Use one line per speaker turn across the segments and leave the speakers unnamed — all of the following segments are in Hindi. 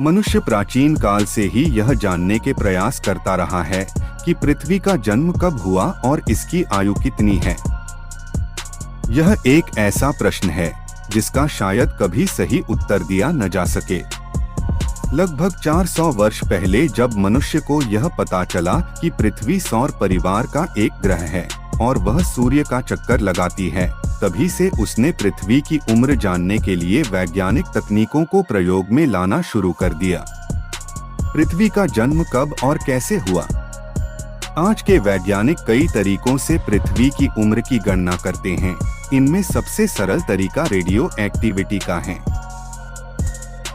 मनुष्य प्राचीन काल से ही यह जानने के प्रयास करता रहा है कि पृथ्वी का जन्म कब हुआ और इसकी आयु कितनी है। यह एक ऐसा प्रश्न है जिसका शायद कभी सही उत्तर दिया न जा सके। लगभग 400 वर्ष पहले जब मनुष्य को यह पता चला कि पृथ्वी सौर परिवार का एक ग्रह है और वह सूर्य का चक्कर लगाती है, तभी से उसने पृथ्वी की उम्र जानने के लिए वैज्ञानिक तकनीकों को प्रयोग में लाना शुरू कर दिया। पृथ्वी का जन्म कब और कैसे हुआ? आज के वैज्ञानिक कई तरीकों से पृथ्वी की उम्र की गणना करते हैं। इनमें सबसे सरल तरीका रेडियो एक्टिविटी का है।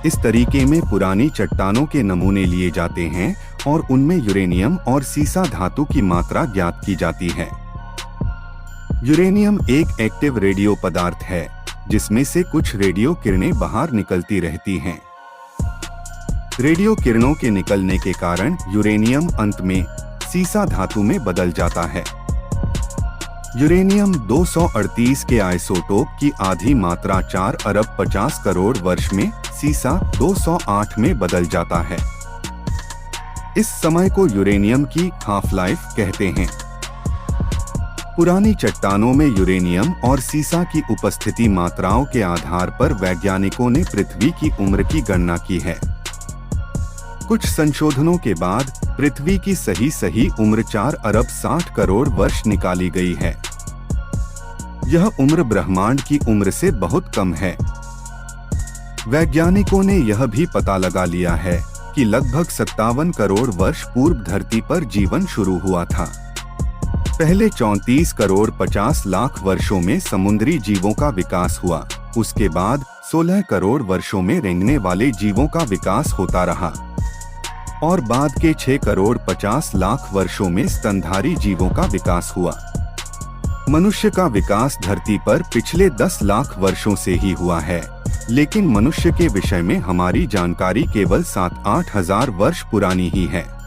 इस तरीके में पुरानी चट्टानों के नमूने लिए जाते हैं और उनमें यूरेनियम और सीसा धातु की मात्रा ज्ञात की जाती है। यूरेनियम एक एक्टिव रेडियो पदार्थ है जिसमें से कुछ रेडियो किरणें बाहर निकलती रहती हैं। रेडियो किरणों के निकलने के कारण यूरेनियम अंत में सीसा धातु में बदल जाता है। यूरेनियम 238 के आइसोटोप की आधी मात्रा 4 अरब 50 करोड़ वर्ष में सीसा 208 में बदल जाता है। इस समय को यूरेनियम की हाफ लाइफ कहते हैं। पुरानी चट्टानों में यूरेनियम और सीसा की उपस्थिति मात्राओं के आधार पर वैज्ञानिकों ने पृथ्वी की उम्र की गणना की है। कुछ संशोधनों के बाद पृथ्वी की सही उम्र 4 अरब 60 करोड़ वर्ष निकाली गई है। यह उम्र ब्रह्मांड की उम्र से बहुत कम है। वैज्ञानिकों ने यह भी पता लगा लिया है कि लगभग 57 करोड़ वर्ष पूर्व धरती पर जीवन शुरू हुआ था। पहले 34 करोड़ 50 लाख वर्षों में समुद्री जीवों का विकास हुआ। उसके बाद 16 करोड़ वर्षों में रेंगने वाले जीवों का विकास होता रहा और बाद के 6 करोड़ 50 लाख वर्षों में स्तनधारी जीवों का विकास हुआ। मनुष्य का विकास धरती पर पिछले 10 लाख वर्षों से ही हुआ है, लेकिन मनुष्य के विषय में हमारी जानकारी केवल 7-8 हजार वर्ष पुरानी ही है।